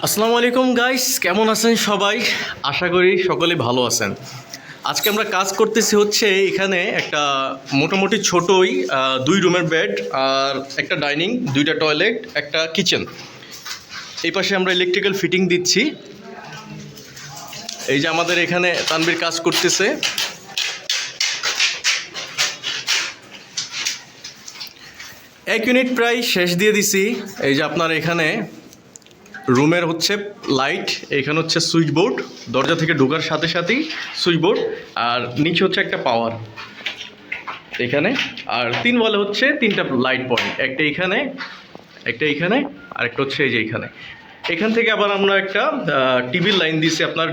আসসালামু আলাইকুম গাইস, কেমন আছেন সবাই? আশা করি সকলে ভালো আছেন। আজকে আমরা কাজ করতেছি হচ্ছে এখানে একটা মোটামুটি ছোটই 2 রুমের বেড আর একটা ডাইনিং, 2টা টয়লেট, একটা কিচেন। এই পাশে আমরা ইলেকট্রিক্যাল ফিটিং দিচ্ছি। এই যে আমাদের এখানে তানভীর কাজ করতেছে। এক ইউনিট প্রায় শেষ দিয়ে দিছি। এই যে আপনার এখানে রুমের হচ্ছে লাইট, এখানে হচ্ছে সুইচ বোর্ড, দরজা থেকে ঢোকার সাথে সাথেই সুইচ বোর্ড, আর নিচে হচ্ছে একটা পাওয়ার এখানে। আর 3 ওয়ালে হচ্ছে 3টা লাইট পয়েন্ট, একটা এইখানে, একটা এইখানে, আর একটা হচ্ছে এই যে এইখানে। এখান থেকে আবার আমরা একটা টিভির লাইন দিয়েছি, আপনার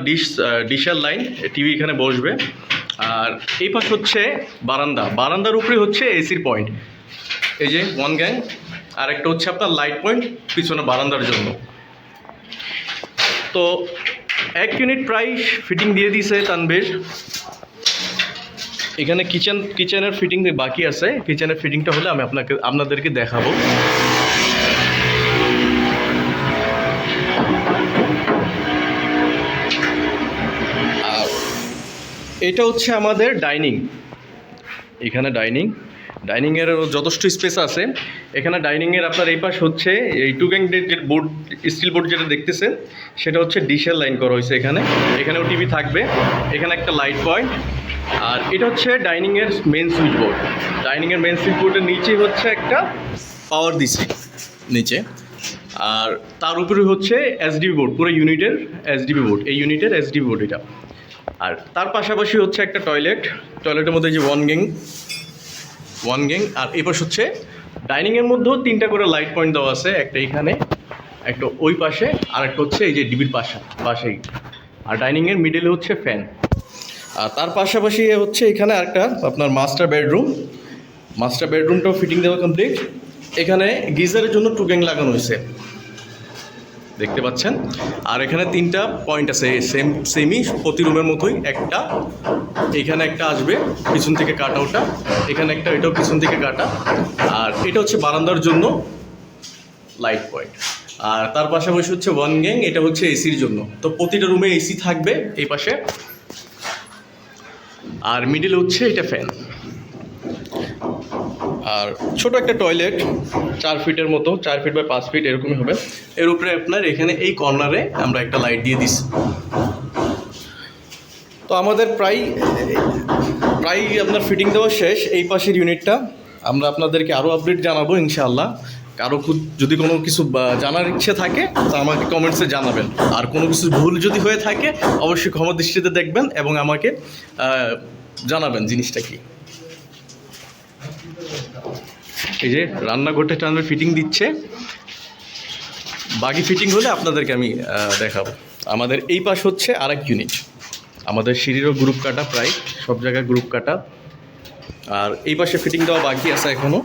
ডিশের লাইন, টিভি এখানে বসবে। আর এই পাশ হচ্ছে বারান্দা, বারান্দার উপরে হচ্ছে এসির পয়েন্ট, এই যে 1 গ্যাং। আর একটা হচ্ছে আপনার লাইট পয়েন্ট পিছনে বারান্দার জন্য। তো 1 ইউনিট প্রায় ফিটিং দিয়ে দিয়েছে তানভীর। এখানে কিচেনের ফিটিং বাকি আছে। কিচেনের ফিটিংটা হলে আমি আপনাদেরকে দেখাবো। আর এটা হচ্ছে আমাদের ডাইনিং। এখানে ডাইনিংয়ের যথেষ্ট স্পেস আছে এখানে। ডাইনিংয়ের আপনার এই পাশ হচ্ছে এই 2 গ্যাং যে বোর্ড, স্টিল বোর্ড যেটা দেখতেছেন, সেটা হচ্ছে ডিশের লাইন করা হয়েছে এখানে। এখানেও টিভি থাকবে, এখানে একটা লাইট পয়েন্ট। আর এটা হচ্ছে ডাইনিংয়ের মেন সুইচ বোর্ড। ডাইনিংয়ের মেন সুইচ বোর্ডের নিচেই হচ্ছে একটা পাওয়ার দিছে নিচে। আর তার উপরে হচ্ছে এসডিবি বোর্ড, পুরো ইউনিটের এসডিবি বোর্ড, এই ইউনিটের এসডিবি বোর্ড এটা। আর তার পাশাপাশি হচ্ছে একটা টয়লেটের মধ্যে যে 1 গ্যাং। আর এই পাশ হচ্ছে ডাইনিংয়ের মধ্যেও 3টা করে লাইট পয়েন্ট দেওয়া আছে, একটা এইখানে, একটা ওই পাশে, আর একটা হচ্ছে এই যে ডিবির পাশেই। আর ডাইনিংয়ের মিডলে হচ্ছে ফ্যান। আর তার পাশাপাশি হচ্ছে এখানে আরেকটা আপনার মাস্টার বেডরুমটাও ফিটিং দেওয়া কমপ্লিট। এখানে গিজারের জন্য 2 গ্যাং লাগানো হয়েছে, দেখতে পাচ্ছেন। আর এখানে 3টা পয়েন্ট আছে, সেমই প্রতি রুমের মতোই। একটা এখানে একটা আসবে পিছন থেকে কাটা, ওটা এখানে একটা, এটাও পিছন থেকে কাটা। আর এটা হচ্ছে বারান্দার জন্য লাইট পয়েন্ট। আর তার পাশাপাশি হচ্ছে 1 গ্যাং, এটা হচ্ছে এসির জন্য। তো প্রতিটা রুমে এসি থাকবে এই পাশে। আর মিডিলে হচ্ছে এটা ফ্যান। আর ছোট একটা টয়লেট, 4 ফিটের মতো, 4 ফিট বাই 5 ফিট এরকমই হবে। এর উপরে আপনার এখানে এই কর্নারে আমরা একটা লাইট দিয়ে দিছি। তো আমাদের প্রায় আপনার ফিটিং দেওয়া শেষ এই পাশের ইউনিটটা। আমরা আপনাদেরকে আরও আপডেট জানাবো ইনশাআল্লাহ। কারো যদি কোনো কিছু জানার ইচ্ছে থাকে তো আমাকে কমেন্টসে জানাবেন। আর কোনো কিছু ভুল যদি হয়ে থাকে অবশ্যই ক্ষমা দৃষ্টিতে দেখবেন এবং আমাকে জানাবেন জিনিসটা কি। এই যে রান্নাঘরটা টানবে ফিটিং দিচ্ছে, বাকি ফিটিং হলে আপনাদেরকে আমি দেখাবো। আমাদের এই পাশ হচ্ছে আরেক ইউনিট। আমাদের সিঁড়িরও গ্রুপ কাটা, প্রায় সব জায়গায় গ্রুপ কাটা। আর এই পাশে ফিটিং দেওয়া বাকি আছে এখনও।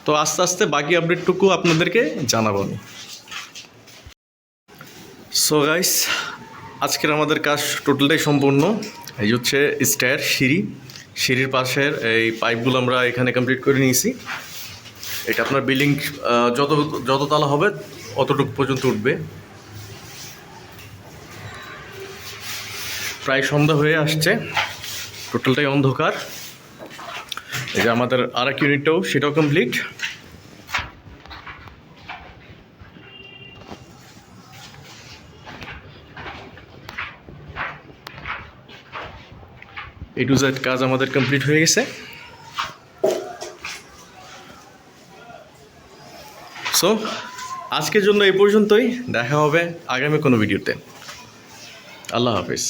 তো আস্তে আস্তে বাকি আপডেটটুকু আপনাদেরকে জানাবো আমি। সো গাইস, আজকের আমাদের কাজ টোটালটাই সম্পূর্ণ। এই হচ্ছে সিঁড়ির পাশের এই পাইপগুলো আমরা এখানে কমপ্লিট করে নিয়েছি। এটা আপনার বিল্ডিং যত তালা হবে অতটুকু পর্যন্ত উঠবে। প্রায় সন্ধ্যা হয়ে আসছে, টোটালটাই অন্ধকার। এই যে আমাদের আরেক ইউনিটটাও, সেটাও কমপ্লিট। A to Z কাজ আমাদের কমপ্লিট হয়ে গেছে। সো আজকের জন্য এই পর্যন্তই, দেখা হবে আগামী কোনো ভিডিওতে। আল্লাহ হাফিজ।